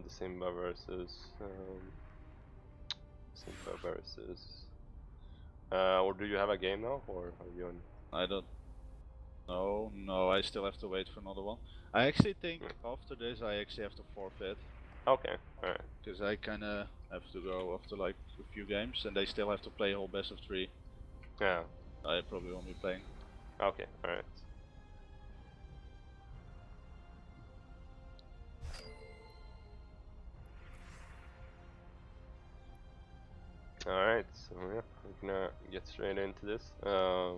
the Simba versus Simba versus. Or do you have a game now, or are you on? I don't know. No, I still have to wait for another one. I actually think after this I actually have to forfeit. Okay, alright. Because I kinda have to go after like a few games and they still have to play a whole best of 3. Yeah. I probably won't be playing. Okay, alright. Alright, so yeah, we're gonna get straight into this. I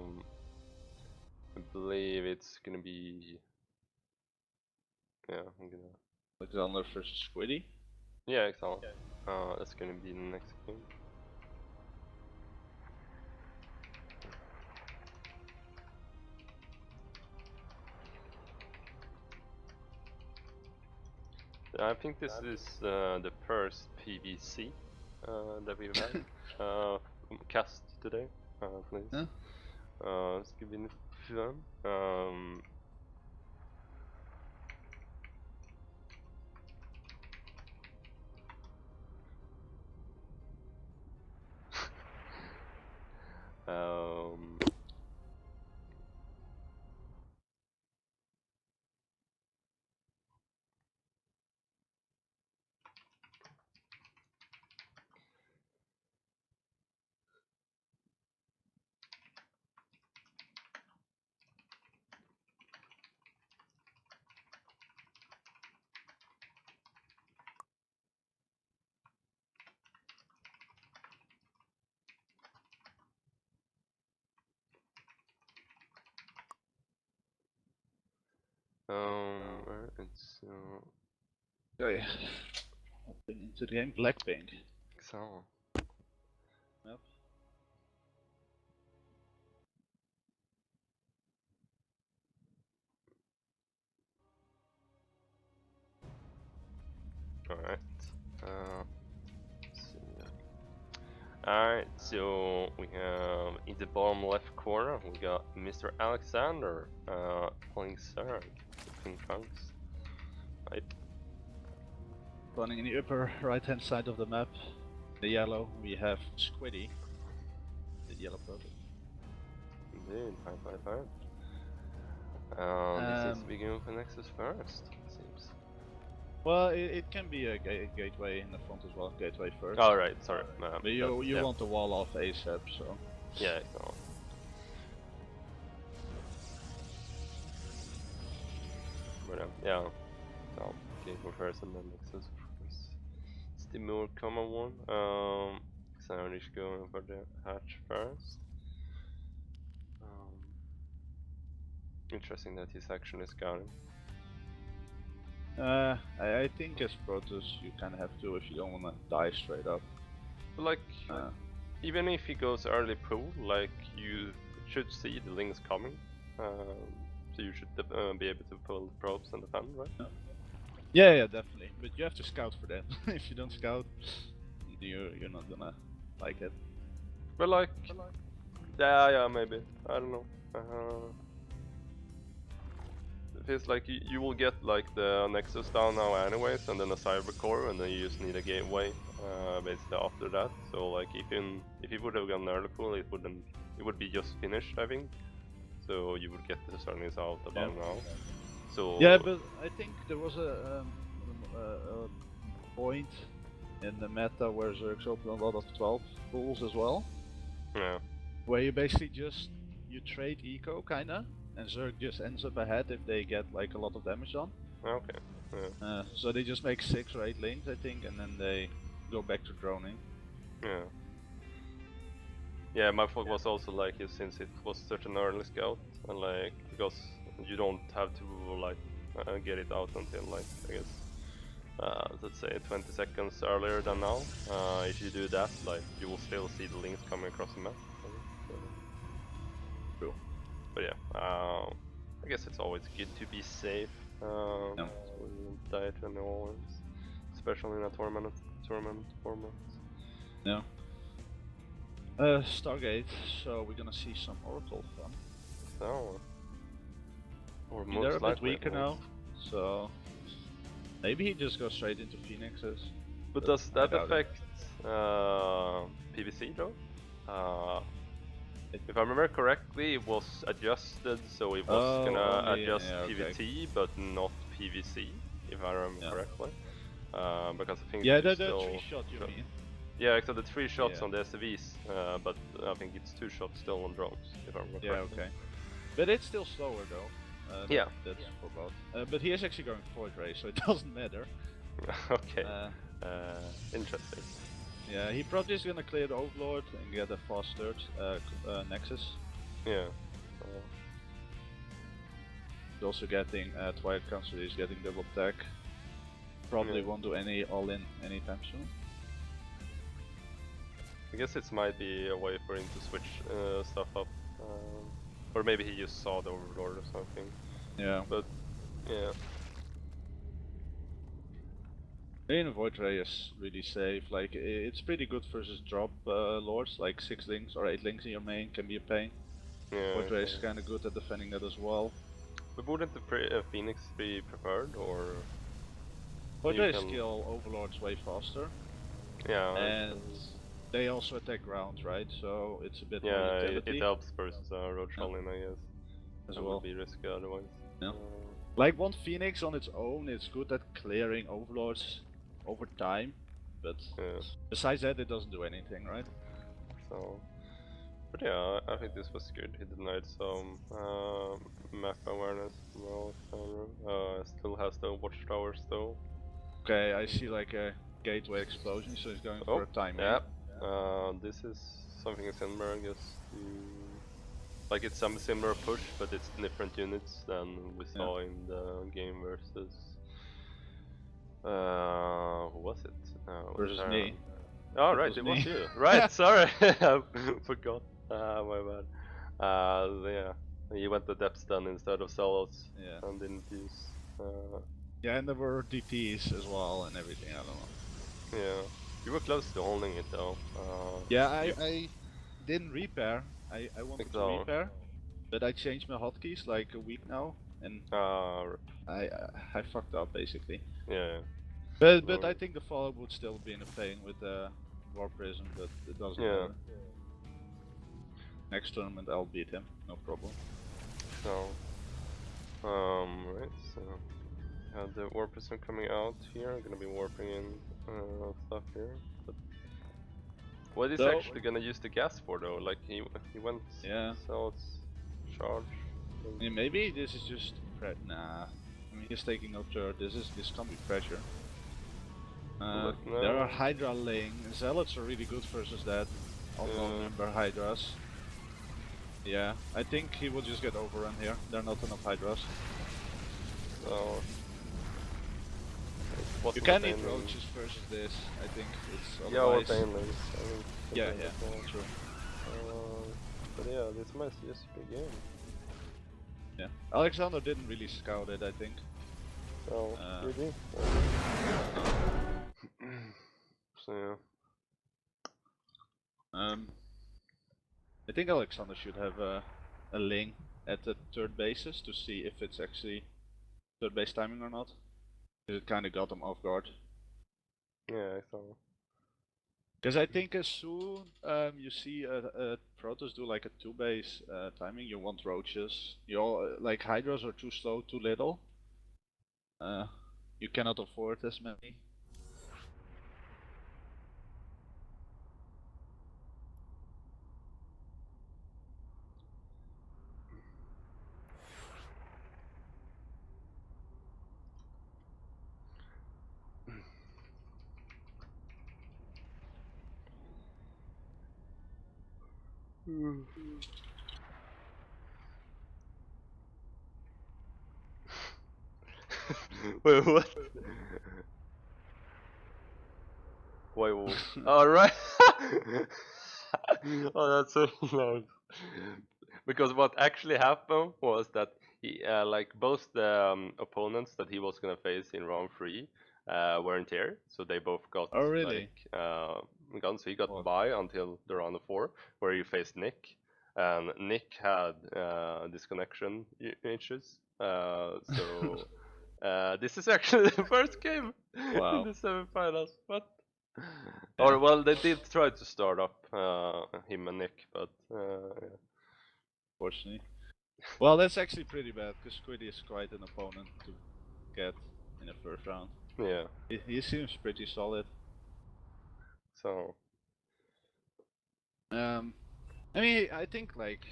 believe it's gonna be. Yeah, I'm gonna. Alexander versus Squidy? Yeah, exactly. That's gonna be the next game. I think this is the first PVC that we've had cast today, please. Huh? It's been fun. um, Alright, so. Okay. Hopping into the game. Blackpink. So. Yep. Alright. Alright, so we have in the bottom left corner we got Mr. Alexander playing Zerg, Pink Trunks. Right. Running in the upper right hand side of the map, the yellow, we have Squidy, the yellow purple. Indeed, fine. He seems to be going for Nexus first, it seems. Well, it can be a gateway in the front as well, gateway first. Oh, right, sorry. But you yeah. want the wall off ASAP, so. Yeah, no. But yeah, so gateway first and then Nexus, of course. It's the more common one. Xander's going for the hatch first. Interesting that his action is scouting. I think as Protoss you kind of have to if you don't want to die straight up. But like, even if he goes early pool, like you should see the links coming, so you should be able to pull probes and defend, right? Yeah, definitely. But you have to scout for that. If you don't scout, you're not gonna like it. But like, yeah, maybe. I don't know. It feels like you will get like the Nexus down now anyways, and then a Cyber Core, and then you just need a gateway basically after that. So like if you would have gone early pool, it would be just finished, I think. So you would get the Starlings out about now. So yeah, but I think there was a point in the meta where Zergs open a lot of 12 pools as well. Yeah. Where you basically just you trade eco kinda, and Zerg just ends up ahead if they get like a lot of damage on. Okay. Yeah. So they just make 6 or 8 links, I think, and then they go back to droning. Yeah. Yeah, my thought was also like since it was such an early scout, and like because you don't have to like get it out until like I guess let's say 20 seconds earlier than now. If you do that, like you will still see the links coming across the map. So. True. But yeah, I guess it's always good to be safe. So we don't die to any wars, especially in a tournament format. Yeah. Stargate, so we're gonna see some Oracle fun. So, or They're a bit weaker now, so Maybe he just goes straight into Phoenixes. But does I that doubt it. affect PVC though? If I remember correctly, it was adjusted so it was gonna only, adjust yeah, okay. PVT but not PVC, if I remember Yeah. correctly. Because I think Yeah, you the still 3-shot you mean? yeah, so the 3 shots Yeah. on the SCVs, but I think it's 2 shots still on drones, if I remember Yeah, correctly. okay. But it's still slower though. Yeah. That's for both. But he is actually going Void Ray, so it doesn't matter. Okay. Interesting. Yeah, he probably is gonna clear the Overlord and get a fast third Nexus. Yeah. He's also getting Twilight Council, he's getting double attack. Probably Yeah. won't do any all-in anytime soon. I guess it might be a way for him to switch stuff up. Or maybe he just saw the Overlord or something. Yeah. But, yeah. Main Void Ray is really safe. Like, it's pretty good versus drop lords, like 6 links or 8 links in your main can be a pain. Yeah. Void Ray is kinda good at defending that as well. But wouldn't the Phoenix be preferred, or? Void Ray skill Overlord's way faster. Yeah. And they also attack ground, right? So it's a bit more Yeah, utility. it helps versus Road Trollin, I guess. As That well. would be risky otherwise. Yeah. Like one Phoenix on its own is good at clearing Overlords over time, but Yeah. besides that it doesn't do anything, right? So, but yeah, I think this was good. He denied some map awareness. Well, still has the watchtowers though. Okay, I see like a gateway explosion, so he's going for a timing. Yeah. This is something similar, I guess. Like it's some similar push, but it's different units than we saw in the game versus. Who was it? Versus me. Oh, right, it was you. Right, sorry, I forgot. My bad. Yeah, you went the depth stun instead of solos. Yeah. And didn't use. Yeah, and there were DPs as well and everything. I don't know. Yeah, you were close to holding it though. Yeah, I didn't repair. I wanted to repair, but I changed my hotkeys like a week now, and I fucked up basically. Yeah. But I think the follow would still be in a pain with the War Prism, but it doesn't matter. Next tournament I'll beat him, no problem. So, right, so have the War Prism coming out here. I'm gonna be warping in stuff here. But what is actually gonna use the gas for though? Like he went so it's charge. I mean, maybe this is just nah. I mean he's taking no turret. This can't be pressure. No. There are Hydra laying. Zealots are really good versus that. Although remember Hydras. Yeah, I think he will just get overrun here. There are not enough Hydras. So you can eat roaches versus this. I think it's otherwise. Yeah, true. But yeah, this might just be a game. Yeah, Alexander didn't really scout it, I think. Oh, really? So yeah. I think Alexander should have a link at the third bases to see if it's actually third base timing or not. It kind of got him off guard. Yeah, I saw. Because I think as soon you see Protoss do like a 2-base timing, you want roaches. You all like Hydras are too slow, too little. You cannot afford as many. Wait, what? Wait, alright! Oh, that's so nice. Because what actually happened was that he, like both the opponents that he was gonna face in round 3 weren't here, so they both got like guns. So he got by until the round of 4, where he faced Nick, and Nick had disconnection issues. So This is actually the first game Wow. in the semifinals. What? Yeah. Or well, they did try to start up him and Nick, but yeah. Fortunately. Well, that's actually pretty bad because Squidy is quite an opponent to get in the first round. Yeah. He seems pretty solid. So I mean, I think like,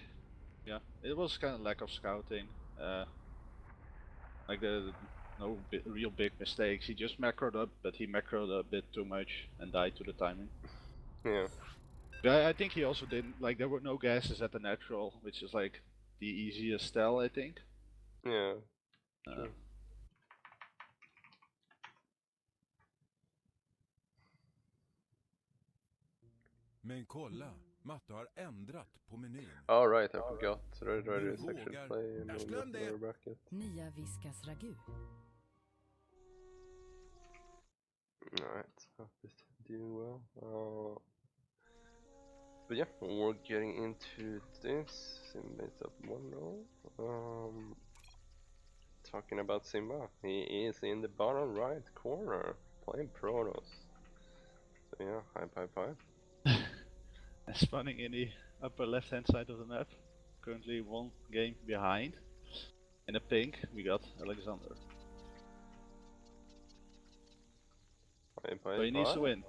yeah, it was kind of lack of scouting. Like no real big mistakes. He just macroed up, but he macroed a bit too much and died to the timing. yeah. I think he also didn't like there were no gases at the natural, which is like the easiest tell, I think. Yeah. Uh, Men kolla, Matte har ändrat på menyn. All right, I forgot. Ready is actually vågar. play in Jag the glömde lower det. bracket. Nya Viskas ragu. Alright, hope it's doing well. But yeah, we're getting into this Simba's up 1-0. Talking about Simba, he is in the bottom right corner playing Protoss. So yeah, hi. spawning in the upper left hand side of the map. Currently one game behind. In the pink, we got Alexander. So he needs to win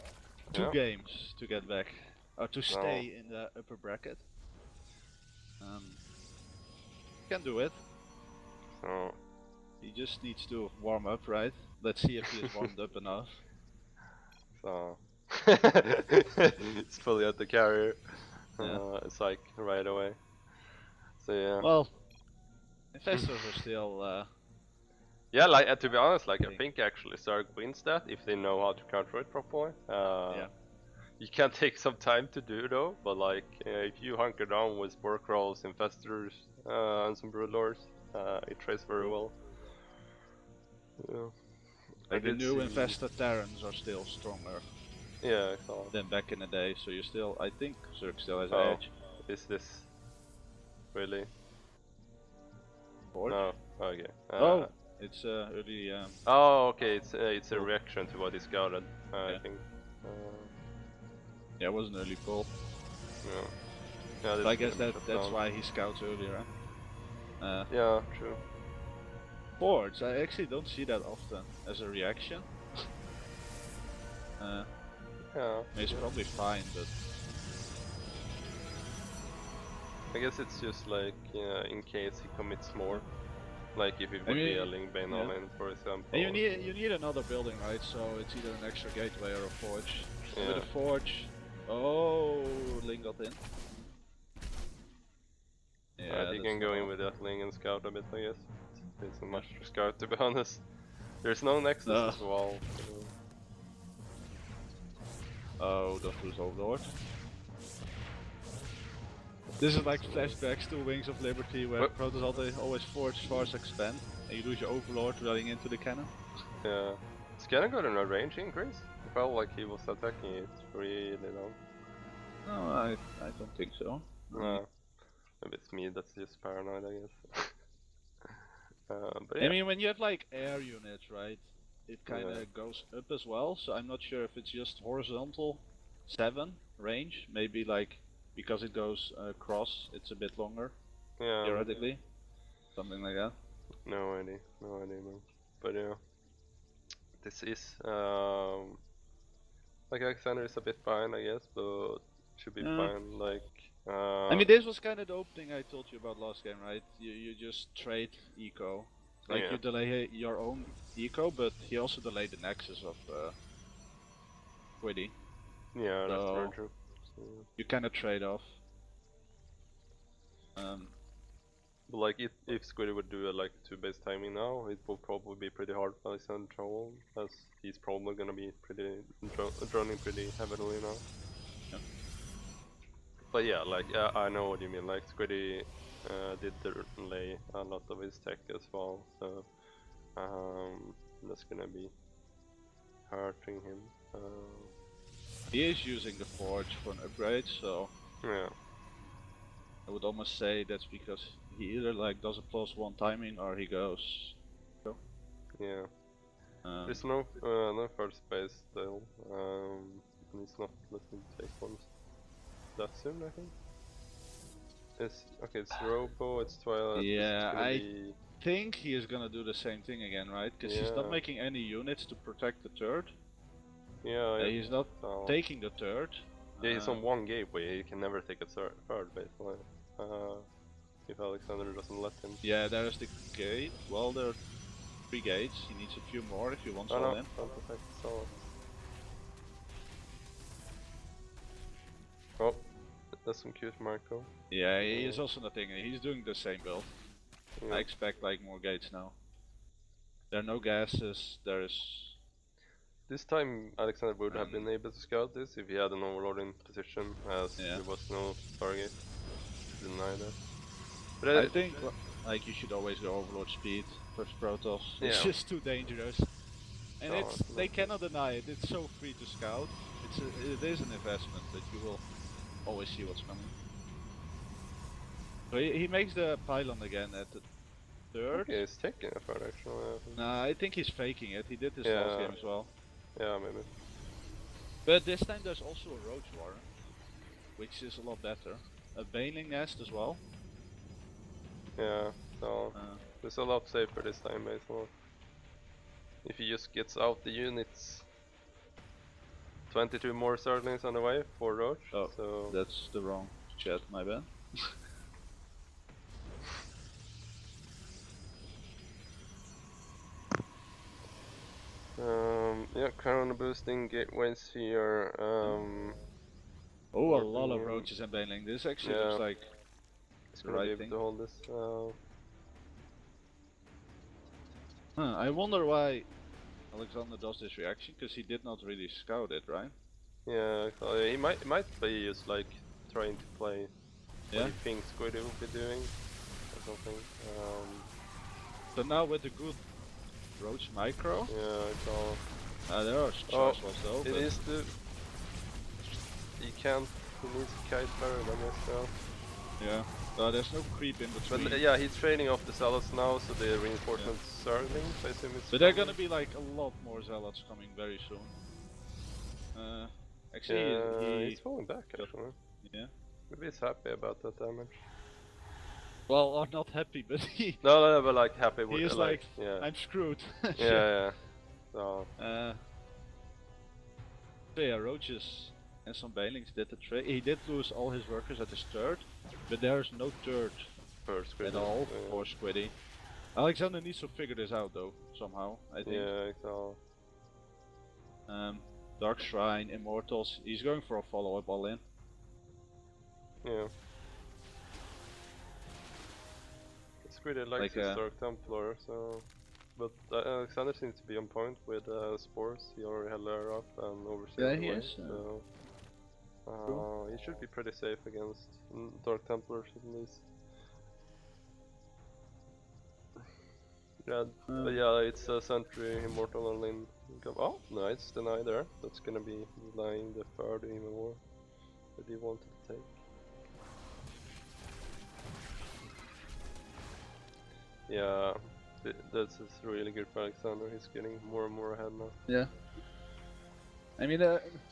2 games to get back, or to stay in the upper bracket. Can do it. So He just needs to warm up, right? Let's see if he is warmed up enough. So it's fully at the carrier. Yeah. It's like right away. So yeah. Well, investors are still. Yeah, like to be honest, like I think actually Stark wins that if they know how to counter it properly. Yeah. You can take some time to do though, but like if you hunker down with spore crawls, infestors, and some broodlords, it trades very well. Yeah. Like the new infested Terrans are still stronger. Yeah, exactly. Than back in the day, so you still, I think Zerg still has Oh, edge. is this really? Forge? No, okay. Oh, it's early. Oh, okay. It's a reaction to what he scouted. I Yeah. think. Yeah, it was an early pull. Yeah. So I guess that's why he scouts earlier. Yeah, true. Forge, I actually don't see that often as a reaction. Yeah. He's probably fine, but I guess it's just like in case he commits more. Like if it would be a Lingbane all in, for example. And you need another building, right? So it's either an extra gateway or a forge. Yeah. With a forge, oh, Ling got in. Yeah, you can go in with that Ling and scout a bit, I guess. It's isn't much to scout, to be honest. There's no Nexus as well. Oh, don't lose Overlord. This is like flashbacks to Wings of Liberty, where Protoss always forge stars expand, and you lose your Overlord running into the cannon. Yeah. Has cannon got a range increase? It felt like he was attacking it really long. No, I don't think so. No. Maybe it's me that's just paranoid, I guess. But yeah. I mean, when you have like air units, right, it kind of goes up as well, so I'm not sure if it's just horizontal 7 range, maybe like because it goes across, it's a bit longer, theoretically, something like that. No idea, man. But yeah, this is like Alexander is a bit fine, I guess, but should be fine. Like I mean, this was kind of the opening I told you about last game, right? You just trade eco, like you delay your own eco, but he also delayed the nexus of Squidy. Yeah, so that's very true. So you kind of trade off. But like if Squidy would do a like 2-base timing now, it will probably be pretty hard for Alexander Troll, as he's probably gonna be pretty droning pretty heavily now. Yeah. But yeah, like I know what you mean. Like Squidy did delay a lot of his tech as well, so that's gonna be hurting him. He is using the forge for an upgrade, so yeah. I would almost say that's because he either like does a +1 timing or he goes. Yeah. Um, There's no first base still. And he's not looking to take one that soon, I think. It's Robo, it's Twilight. Yeah, it's gonna I be think he is gonna do the same thing again, right? Because he's not yeah, making any units to protect the turret. yeah. He's not So taking the turret. yeah, he's on one gateway. He can never take a third, basically. If Alexander doesn't let him. Yeah, there's the gate. Well, there are 3 gates. He needs a few more if he wants Oh all no, in. don't attack the Solid. Oh, that's some cute Marco. Yeah, he is also not taking it. He's doing the same build. Yeah. I expect like more gates now. There are no gases. There's This time Alexander would have been able to scout this if he had an overlord in position, as there was no target. Deny that. But I think like you should always go overlord speed first Protoss. It's Yeah. just too dangerous. And No, it's they cannot deny it. It's so free to scout. It is an investment that you will always see what's coming. So he makes the pylon again at the third. Okay, he's taking a third actually. I think. Nah, I think he's faking it. He did this Yeah. last game as well. Yeah, maybe. But this time there's also a roach warren, which is a lot better. A baneling nest as well. Yeah, so it's a lot safer this time basically. If he just gets out the units. 22 more Starlings on the way for Roach. Oh, so that's the wrong chat, my bad. yeah, current boosting gateways here. Oh, a lot of roaches and baneling. This actually looks like it's the gonna be right able thing. to hold this. I wonder why Alexander does this reaction, because he did not really scout it, right? Yeah, he might be just like trying to play what he thinks Squidy will be doing or something. So now with the good roach micro, Yeah, it's all. there are charge loss though. It is the. He can't. He needs a kite turret, I guess. Yeah. There's no creep in between. But yeah, he's training off the zealots now, so the reinforcements Starlings, I assume it's. But there are gonna be like a lot more zealots coming very soon. Actually, he's falling back actually. Yeah. Maybe he's happy about that damage. Well, or not happy, but he. No, but like happy with. He is like, yeah. I'm screwed. Yeah. So. So yeah, roaches and some banelings did the trick. He did lose all his workers at his third, but there's no third at all for Squidy. Alexander needs to figure this out though, somehow, I think. Yeah, so. Dark Shrine, Immortals, he's going for a follow-up all in. Yeah. Squidy likes his Dark Templar, so. But Alexander seems to be on point with spores. He already had Lair up and Overseer. Yeah, he is. So. He should be pretty safe against Dark Templars at least. Yeah, but yeah, it's a Sentry, Immortal and Lin. Oh, nice, deny there. That's gonna be denying the third even more that he wanted to take. Yeah, this is really good for Alexander. He's getting more and more ahead now. Yeah. I mean,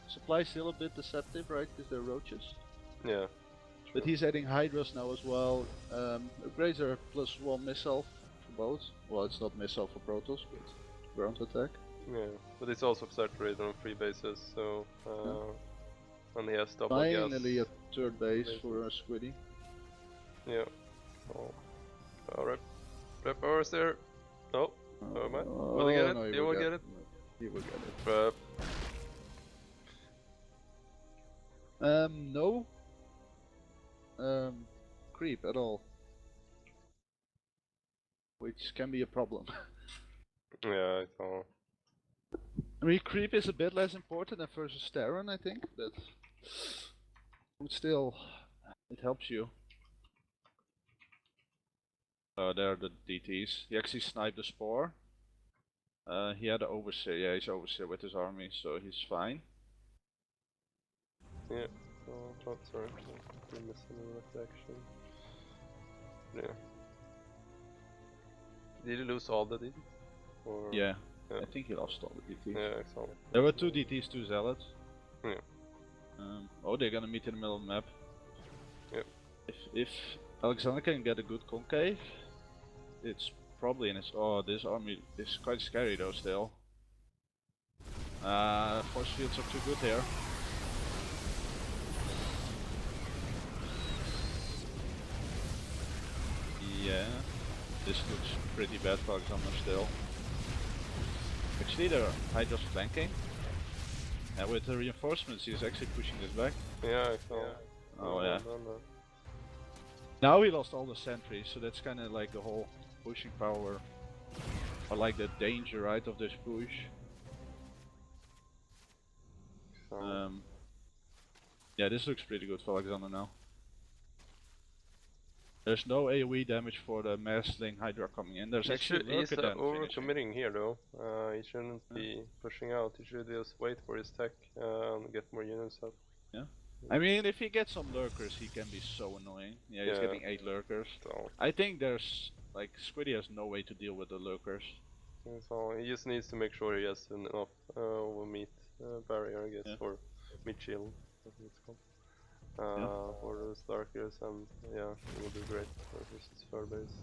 supply's still a bit deceptive, right? Because they're roaches. Yeah. But he's adding Hydras now as well. Upgrades are +1 missile for both. Well, it's not missile for Protoss, but ground attack. Yeah, but it's also saturated on 3 bases, so and he has double gas. Finally a third base for Squidy. Yeah. Oh. Rep Overseer. Oh. Oh man. Will he get it? No, he will get it. He will get it. Rep. No. Creep at all. Which can be a problem. Yeah, I saw. I mean, creep is a bit less important than versus Terran, I think, but still, it helps you. There are the DTs. He actually sniped the Spore. He had an Overseer. Yeah, he's Overseer with his army, so he's fine. Yeah. Oh, sorry. We're missing a action. Yeah. Did he lose all the DTs? Or Yeah, yeah. I think he lost all the DTs. Yeah, exactly. There were 2 DTs, 2 Zealots. Yeah. Oh, they're gonna meet in the middle of the map. Yep. If Alexander can get a good concave, it's probably in his. Oh, this army is quite scary though still. Force fields are too good here. Yeah, this looks pretty bad for Alexander still. Actually, the Hydra's flanking. And with the reinforcements, he's actually pushing this back. Yeah, I saw. Oh yeah. No. Now we lost all the sentries, so that's kind of like the whole pushing power, or like the danger, right, of this push. So, Yeah, this looks pretty good for Alexander now. There's no AoE damage for the massling Hydra coming in. There's actually he's lurker then finishing. overcommitting here though. He shouldn't be pushing out. He should just wait for his tech and get more units up. Yeah. I mean, if he gets some lurkers, he can be so annoying. Yeah, he's Yeah. getting 8 lurkers. So, I think there's like Squidy has no way to deal with the lurkers. so he just needs to make sure he has enough meat barrier, I guess, Yeah. or meat shield, I think it's called. Yeah. For the Starkers, and yeah, it will be great for his third base.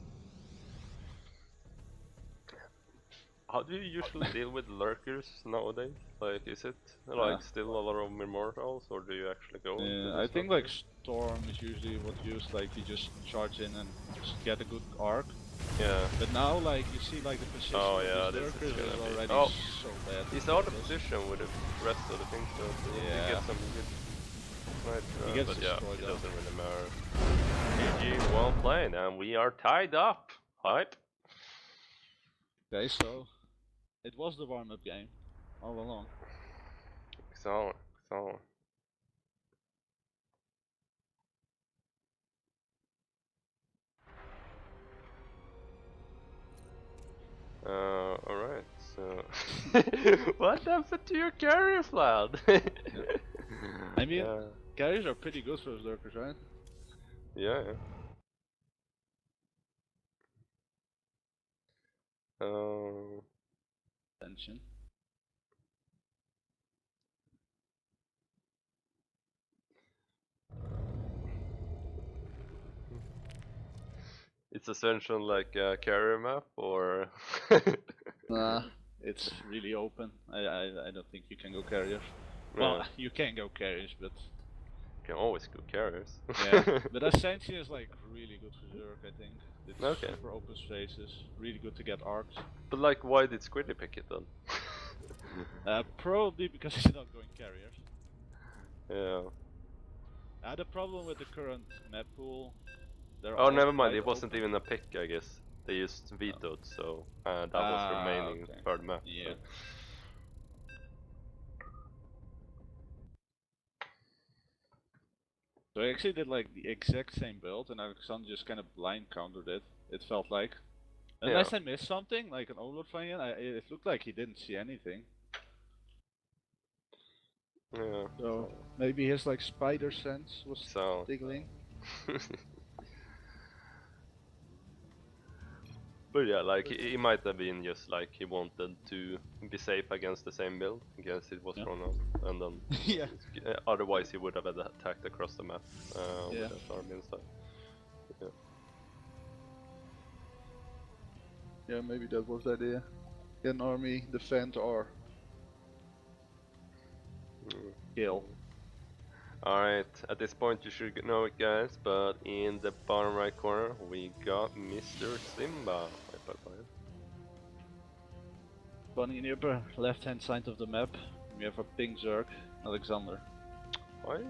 How do you usually deal with lurkers nowadays? Like, is it like still a lot of immortals, or do you actually go into Yeah, this I think stuff? like Storm is usually what used, like you just charge in and just get a good arc. Yeah. But now like you see like the position Oh, of yeah, these this is lurkers gonna is be- already Oh. so bad. He's out of position with the rest of the things, so he Yeah. gets some good snipe, He gets but yeah, destroyed it though. doesn't really matter. GG, well played, and we are tied up. Hype. Okay, so it was the warm-up game all along. So. Alright, so... What happened to your carrier flag? I mean, carriers are pretty good for those lurkers, right? Yeah. Tension. It's essential like a carrier map, or... Nah, it's really open. I don't think you can go carriers. Well, Yeah. you can go carriers, but You can always go carriers. yeah. But Ascension is like really good for Zerg, I think. It's Okay. super open spaces, really good to get arcs. But like, why did Squidy pick it then? Probably because it's not going carriers. Yeah. The problem with the current map pool, they're Oh, all never mind, quite it wasn't open. even a pick, I guess. They just vetoed, so that was remaining Okay. for the map. Yeah. So I actually did like the exact same build, and Alexander just kind of blind countered it. It felt like, unless I missed something, like an overload flying in, it looked like he didn't see anything. Yeah. So maybe his like spider sense was tickling. But yeah, like he might have been just like he wanted to be safe against the same build, against it was thrown out, and then Yeah. Otherwise he would have attacked across the map with Yeah. that army and stuff. Yeah. Yeah, maybe that was the idea. Get an army, defend, or kill. Alright, at this point you should know it, guys, but in the bottom right corner we got Mr. Simba. Bunny in the upper left hand side of the map, we have a pink Zerg, Alexander. Why?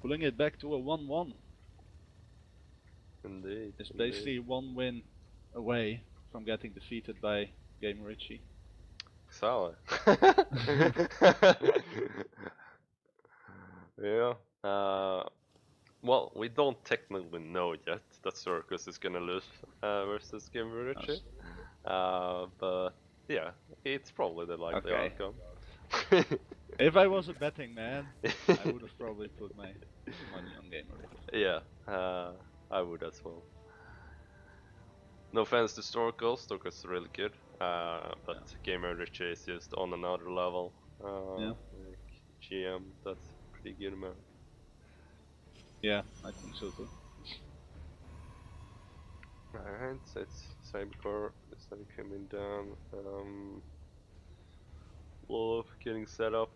Pulling it back to a 1-1. Indeed. It's basically one win away from getting defeated by Game Richie. Solid. Yeah. Well, we don't technically know yet that Circus is gonna lose versus Game Richie. But yeah, it's probably the likely outcome. If I was a betting man, I would have probably put my money on Game Richie. Yeah, I would as well. No offense to Storkers are really good, but Gamer Richie is just on another level. Yeah. Like GM, that's pretty good, man. Yeah, I think so too. Alright, so it's Cybercore, it's like coming down. Wolf getting set up.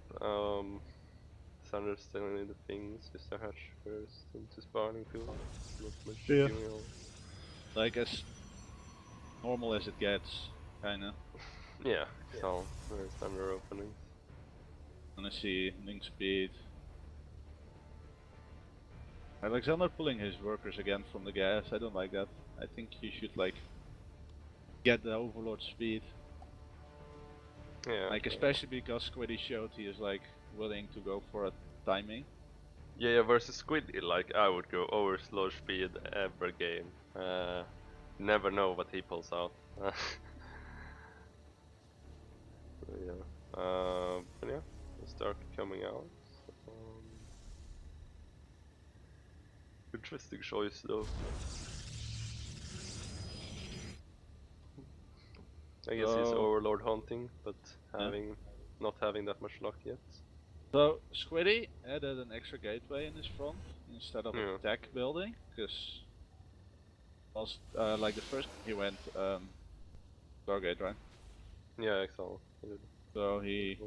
Thunder still in the things, just a hatch first into spawning pool. Not much Yeah. going on. Like as normal as it gets, kinda. Yeah, so there's Thunder openings. And I see link speed. Alexander pulling his workers again from the gas. I don't like that. I think he should like get the overlord speed. Yeah. Like especially because Squidy showed he is like willing to go for a timing. Yeah, versus Squidy, like I would go over slow speed every game. Never know what he pulls out. So yeah. But yeah, they start coming out. Interesting choice though. I guess he's So- overlord hunting, but not having that much luck yet. So Squidy added an extra gateway in his front instead of a tech building, because was like the first he went Stargate, right? Yeah, Excel. So he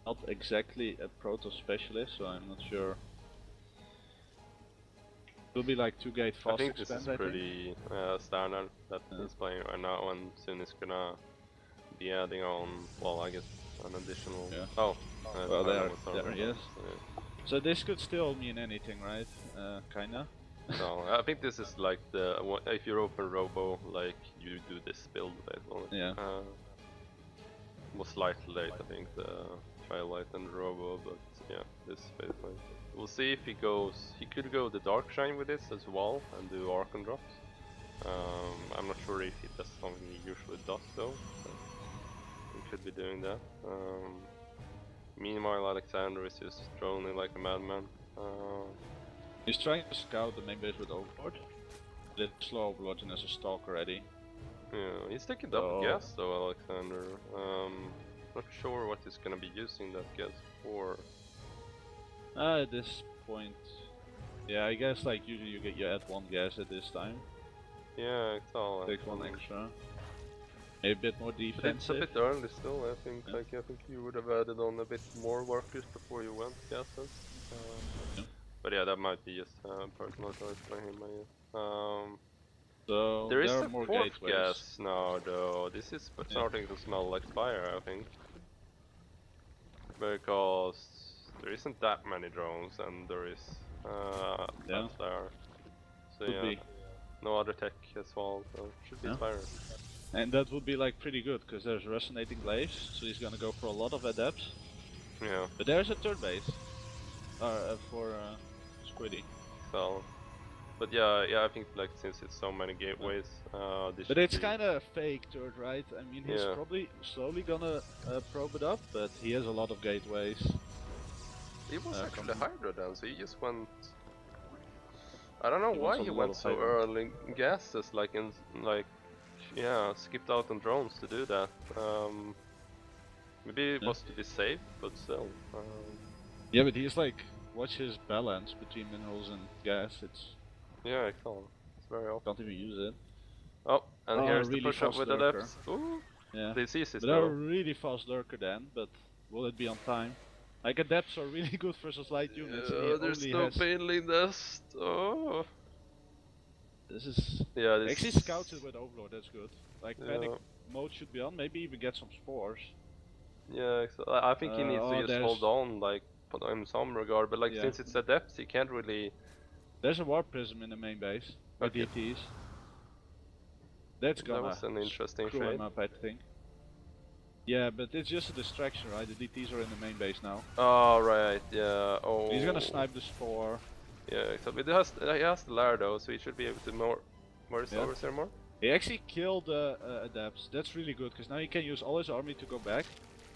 not exactly a proto specialist, so I'm not sure. It'll be like 2 gate fast I think this expand, is pretty standard that he's playing right now, and soon he's gonna be adding on, well, I guess an additional. Yeah. Oh, Well, there he he is. So this could still mean anything, right? Kinda. So I think this is like the if you open Robo, like you do this build basically. Yeah. Was slightly late, I think, the Twilight and Robo, but yeah, this basically. We'll see if he goes. He could go the Dark Shine with this as well and do Archon drops. I'm not sure if he does something he usually does though. But he could be doing that. Meanwhile, Alexander is just droning like a madman. He's trying to scout the main base with Overlord. Did slow Overlord and as a stalk already. Yeah, he's taking double gas though, Alexander. Not sure what he's gonna be using that gas for. At this point, yeah, I guess like usually you add 1 gas at this time. Yeah, it's all. Take 1 extra. Maybe a bit more But it's a defensive. bit early still. I think I think you would have added on a bit more workers before you went gases. But yeah, that might be just personal choice by him. I guess. So There is are a more 4th gateways. gas now, though. This is starting to smell like fire, I think, because there isn't that many drones, and there is that's there. So Could be. no other tech as well, so it should be fire. And that would be like pretty good, because there's resonating glaives, so he's gonna go for a lot of adepts. Yeah. But there's a 3rd base for Squidy. So, but yeah, I think like since it's so many gateways, this. But it's kind of fake 3rd, right? I mean, he's Yeah. probably slowly gonna probe it up, but he has a lot of gateways. He was actually Hydra then, so he just went. I don't know He why wants he a went lot of so Hydra. early gases, like in skipped out on drones to do that. Maybe it was to be safe, but still. Yeah, but he's like, watch his balance between minerals and gas. Yeah, I can't. It's very off. Can't even use it. Oh, and here's really the push up fast with the lurker. depths. Ooh, Yeah. this is it But they're though. really fast lurker then, but will it be on time? Like adepts are really good versus light units, and he There's only no has... painling dust. Oh. This is... Yeah, this. Actually scouts it with Overlord, that's good. Like panic mode should be on, maybe even get some spores. Yeah, I think he needs to just hold on, like, in some regard, but like since it's a depth, he can't really. There's a warp prism in the main base with DTs. That's gonna That was an interesting screw trade. him up, I think. Yeah, but it's just a distraction, right? The DTs are in the main base now. Oh right, yeah. Oh. He's gonna snipe the spore. Yeah, exactly. He has the Lair though, so he should be able to more. Where is there more? He actually killed the adepts. That's really good, because now he can use all his army to go back.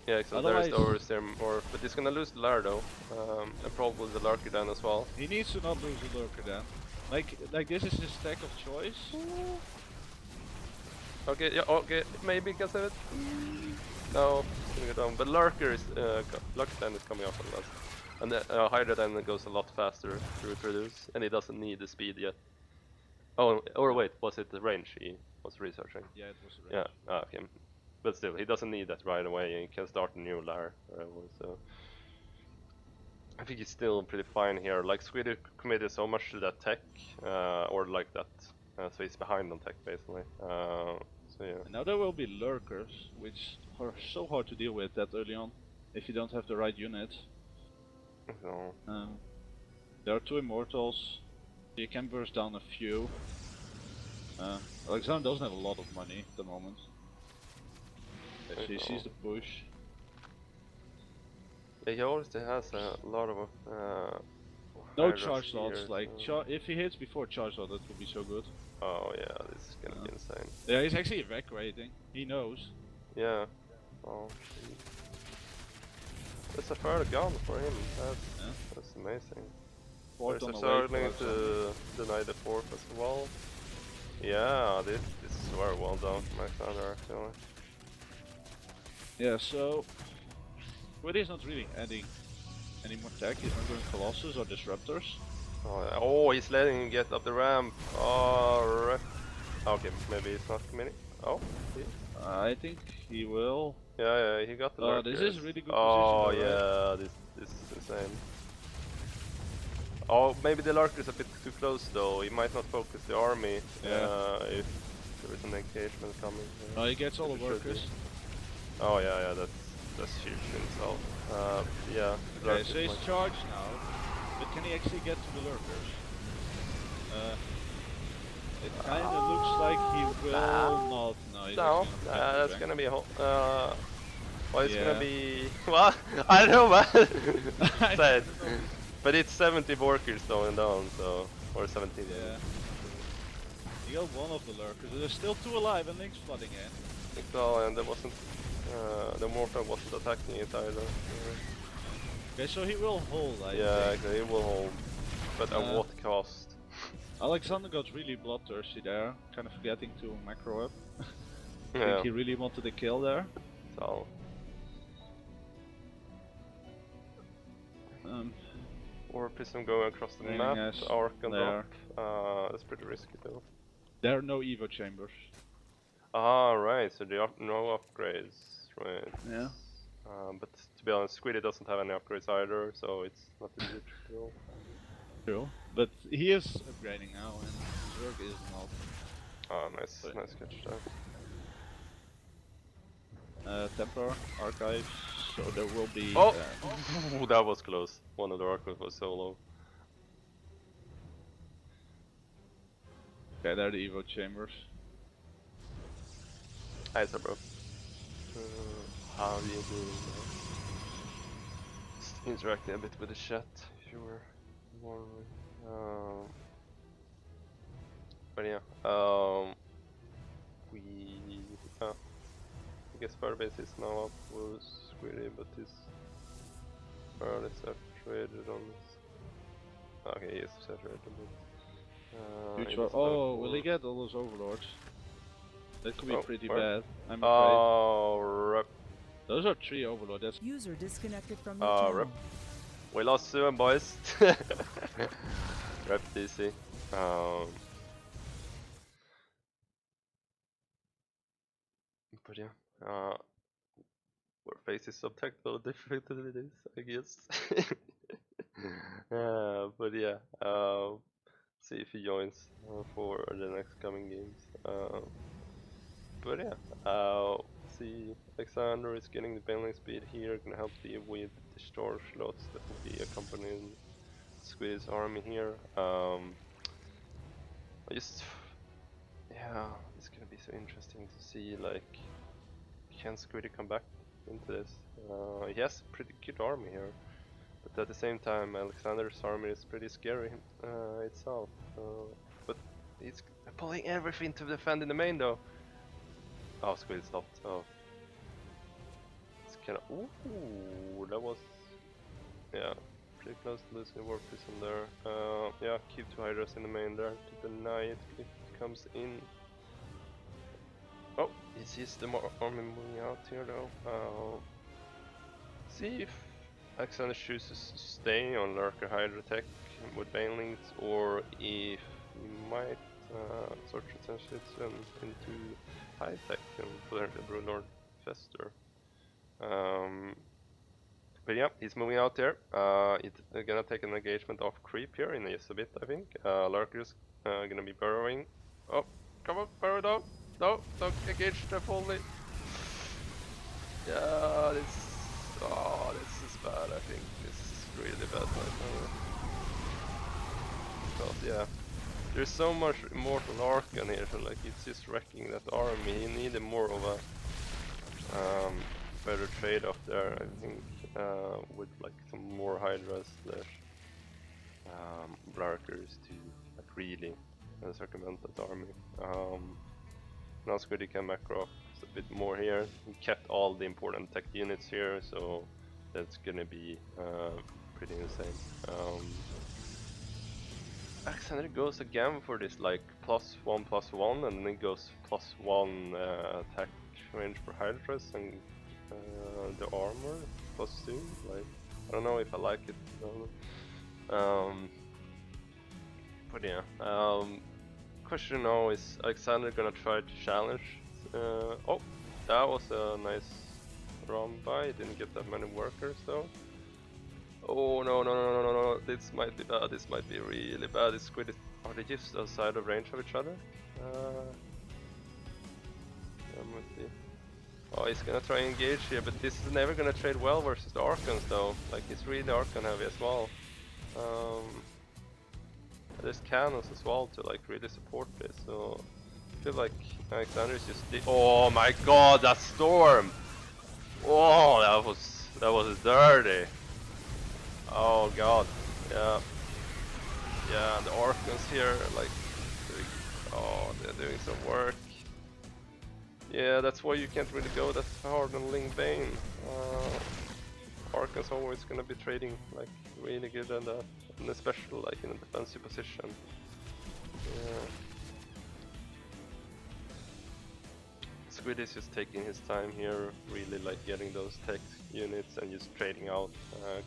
Yeah, so there's the Overseer there more, but he's gonna lose the Lair though, and probably the Lurker then as well. He needs to not lose the Lurker then. Like this is his stack of choice. Okay, yeah, okay, maybe he can save it. No, it's gonna go down. But Lurker is, Lurker is coming up a lot. And the Hydra then goes a lot faster to reproduce, and he doesn't need the speed yet. Oh, or wait, was it the range he was researching? Yeah, it was a range. Yeah, okay. But still, he doesn't need that right away, and he can start a new lair. So I think he's still pretty fine here. Like Squidy committed so much to that tech, or like that, so he's behind on tech basically. So yeah. And now there will be lurkers, which are so hard to deal with that early on, if you don't have the right unit. So There are 2 immortals. You can burst down a few. Alexander doesn't have a lot of money at the moment. Okay, so he sees the push. Yeah, he already has a lot of No Hydras charge slots, here, like so- if he hits before charge slot, that would be so good. Oh yeah, this is gonna be insane. Yeah, he's actually evacuating. He knows. Yeah. Oh. That's a further gun for him. That's amazing. Fourth There's on a the way. struggling to deny the fourth as well. Yeah, this is very well done from Alexander actually. Yeah, so Squidy's not really adding any more tech. He's not doing Colossus or Disruptors. Oh, yeah. Oh, he's letting him get up the ramp. Alright. Okay, maybe he's not committing. Oh, he is. I think he will. Yeah, he got the Oh, lurkers. this is really good Oh position though, right? yeah, this is insane. Oh, maybe the lurker is a bit too close though. He might not focus the army if there is an engagement coming. No, he gets all the Should be. workers. Oh yeah, that's huge in itself. Yeah. Okay, lurkers so he's might- charged now, but can he actually get to the lurkers? It kind of looks like he will not. No, he's No, actually gonna that's back. gonna be a whole. Well, it's Yeah. gonna be. Well, I don't know, man. Sad. But it's 70 workers going down, so. Or 17. Yeah. He got one of the lurkers. There's still 2 alive and Link's flooding in. So, and there wasn't. The mortar wasn't attacking it either. Okay, so he will hold, I Yeah, think. it will hold. But at what cost? Alexander got really bloodthirsty there, kind of forgetting to macro up. I Yeah. think he really wanted a kill there. So. Or Prism going across the Bring map, us arc and there. up. That's pretty risky though. There are no Evo chambers. Ah, right, so there are no upgrades, right. Yeah. But to be honest, Squidy doesn't have any upgrades either, so it's not a huge deal. True. But he is upgrading now, and Zerg is not. Ah, nice catch there. Temper, Archives, so there will be... Oh! That was close. One of the archers was so low. Okay, there are the Evo chambers. Hi, sir, bro. How do you do? Just interacting a bit with the chat, if you were wondering. But yeah, I guess Firebase is now up with Squidy, but he's fairly saturated on this. Okay, he is saturated on this. Oh, will he get all those overlords? That could be Oh, pretty where? bad, I'm afraid. Oh, rip. Those are 3 overlords, that's... User disconnected from your Oh, channel. rip. We lost Xuon, boys. Rip DC. But yeah, we're facing some technical difficulties, I guess. But yeah, see if he joins for the next coming games. But yeah, see, Alexander is getting the bailing speed here, gonna help deal with the storage slots that will be accompanying Squidy's army here. Yeah, it's gonna be so interesting to see, like, can Squidy come back into this? He has a pretty good army here, but at the same time, Alexander's army is pretty scary itself. But he's pulling everything to defend in the main, though. Oh, Squidy stopped. Oh, it's kind of. Ooh, that was. Yeah, pretty close to losing warp prison there. Yeah, keep 2 Hydras in the main there to deny it if it comes in. Oh, he sees the army moving out here though. See if Alexander chooses to stay on Lurker Hydra tech with Banelings, or if he might sort of transition into high tech and put her the Broodlord Fester. But yeah, he's moving out there. It's gonna take an engagement off creep here in just a bit, I think. Lurker's gonna be burrowing. Oh, come on, burrow down. No, don't engage the fully. Yeah, this is bad, I think. This is really bad right now. Because yeah, there's so much Immortal Archon here, so like it's just wrecking that army. He needed more of a better trade-off there, I think, with like some more Hydras slash Lurkers to like really circumvent that army. Now Squidy can macro up a bit more here. He kept all the important tech units here, so that's gonna be pretty insane. Alexander goes again for this like +1/+1, and then he goes +1 attack range for Hydras and the armor +2. Like, I don't know if I like it. But yeah. Question now is Alexander gonna try to challenge? Oh, that was a nice run by. Didn't get that many workers though. Oh no! This might be bad. This might be really bad. Is Squidy? Are they just outside of range of each other? That might be. Oh, he's gonna try and engage here, but this is never gonna trade well versus the Archons though. Like, it's really Archon heavy as well. There's cannons as well to like really support this, so I feel like Alexander is just oh my god, that storm! Oh, that was dirty. Oh god, yeah, and the Archons here like they're doing some work. Yeah, that's why you can't really go that hard on Ling Bane. Archon's always gonna be trading like really good at that, and especially like in a defensive position. Yeah. Squid is just taking his time here, really like getting those tech units and just trading out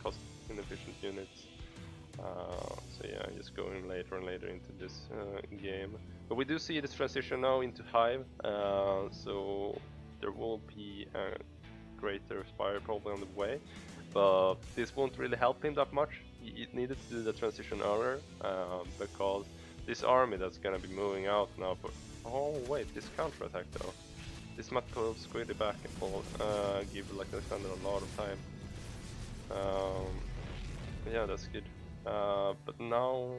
cost inefficient units. So yeah, just going later and later into this game. But we do see this transition now into Hive, so there will be a greater Spire probably on the way. But this won't really help him that much. He needed to do the transition earlier, because this army that's gonna be moving out now for... Oh wait, this counter attack though. This might pull Squidy back and pull, give like Alexander a lot of time. Yeah, that's good. But now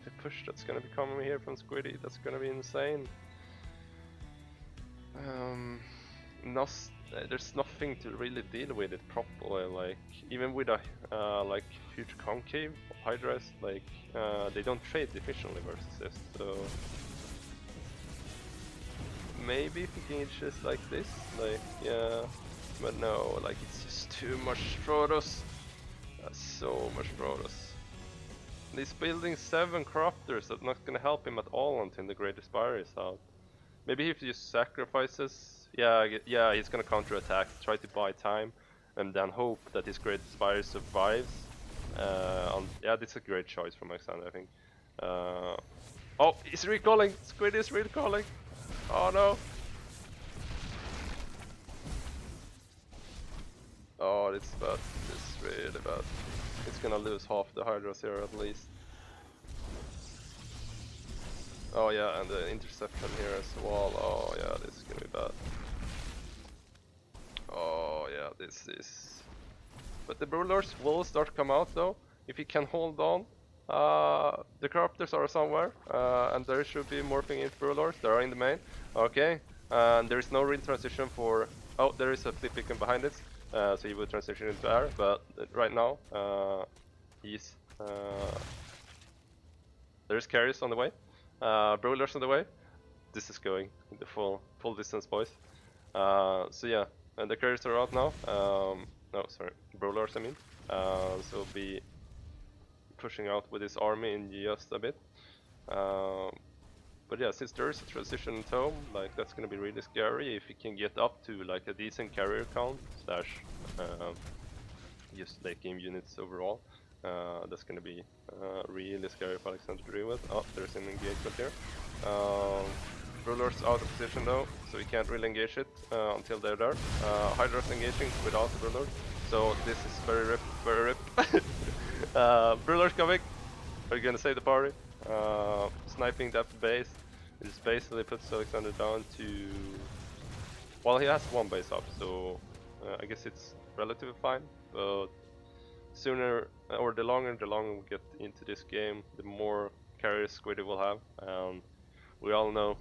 the push that's gonna be coming here from Squidy, that's gonna be insane. There's nothing to really deal with it properly. Like, even with a like huge concave Hydras, like they don't trade efficiently versus this. So maybe if he engages like this, like yeah, but no, like it's just too much Protoss. That's so much Protoss. He's building 7 Corruptors, that's not gonna help him at all until the Greater Spire is out. Maybe if he just sacrifices, yeah, he's gonna counter-attack, try to buy time, and then hope that his Great Spire survives. Yeah, this is a great choice from Alexander, I think. Oh, he's recalling! Squid is recalling! Oh no! Oh, this is bad. This is really bad. It's gonna lose half the Hydras here at least. Oh yeah, and the interception here as well. Oh yeah, this is gonna be bad. Oh yeah, this is... But the Broodlords will start to come out though, if he can hold on. The Corruptors are somewhere, and there should be morphing into Broodlords. They are in the main. Okay, and there is no real transition for... Oh, there is a flip beacon behind it, so he will transition into air, but right now, he's... There's carriers on the way. Broodlords on the way. This is going the full distance, boys. So yeah, and the carriers are out now. No, sorry, Broodlords I mean. So be pushing out with his army in just a bit. But yeah, since there is a transition tome, like that's gonna be really scary if he can get up to like a decent carrier count slash just late game units overall. That's gonna be really scary for Alexander to deal with. Oh, there's an engagement here. Rulers out of position though, so we can't really engage it until they're there. Hydra's engaging without the Ruler, so this is very rip, very rip. Ruler's coming. Are you gonna save the party? Sniping that base. This basically puts Alexander down to... Well, he has one base up, so I guess it's relatively fine. But sooner, or the longer we get into this game, the more carriers Squidy will have. And we all know,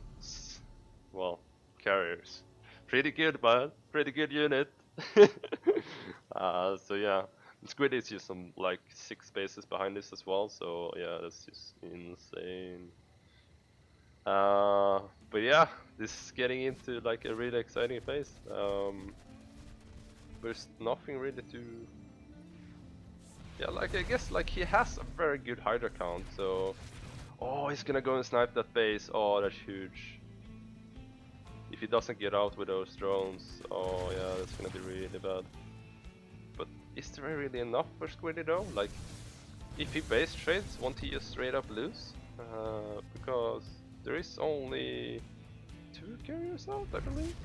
well, carriers. Pretty good, man. Pretty good unit. So yeah, Squid is just some like 6 bases behind this as well. So yeah, that's just insane. But yeah, this is getting into like a really exciting phase. There's nothing really to. Yeah, like I guess like he has a very good Hydra count. So, oh, he's gonna go and snipe that base. Oh, that's huge. If he doesn't get out with those drones, oh yeah, that's gonna be really bad. But is there really enough for Squiddy though? Like, if he base trades, won't he just straight up lose? Because there is only 2 carriers out, I believe.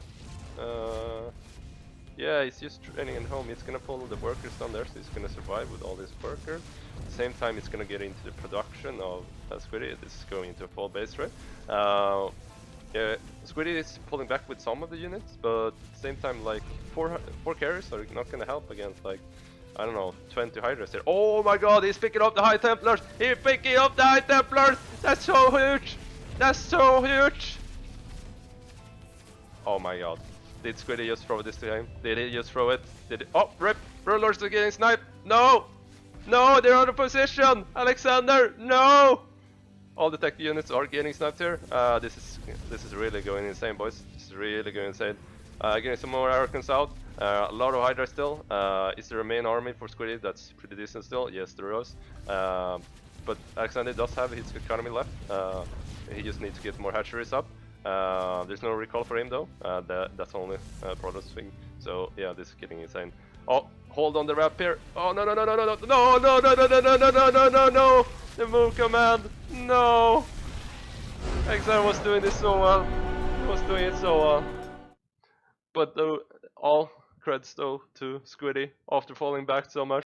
Yeah, he's just training at home. He's gonna pull the workers down there, so he's gonna survive with all these workers. At the same time, he's gonna get into the production of Squiddy. This is going into a full base trade. Yeah, Squiddy is pulling back with some of the units, but at the same time, like, 4 carriers are not gonna help against, like, I don't know, 20 Hydras here. Oh my god, he's picking up the High Templars! He's picking up the High Templars! That's so huge! That's so huge! Oh my god. Did Squiddy just throw this to him? Did he just throw it? Did he? Oh, rip! Rulers are getting sniped! No! No, they're out of position! Alexander, no! All the tech units are getting sniped here. This is really going insane, boys. This is really going insane. Getting some more Arrogance out. A lot of Hydra still. Is there a main army for Squiddy that's pretty decent still? Yes, there is. But Alexander does have his economy left. He just needs to get more hatcheries up. There's no recall for him though. That's only Protoss thing. So yeah, this is getting insane. Oh, hold on the wrap here. Oh no no no no no no no no no no no no no no no no no! The move command. No. Alexander was doing this so well. He was doing it so well. But all creds though to Squiddy after falling back so much.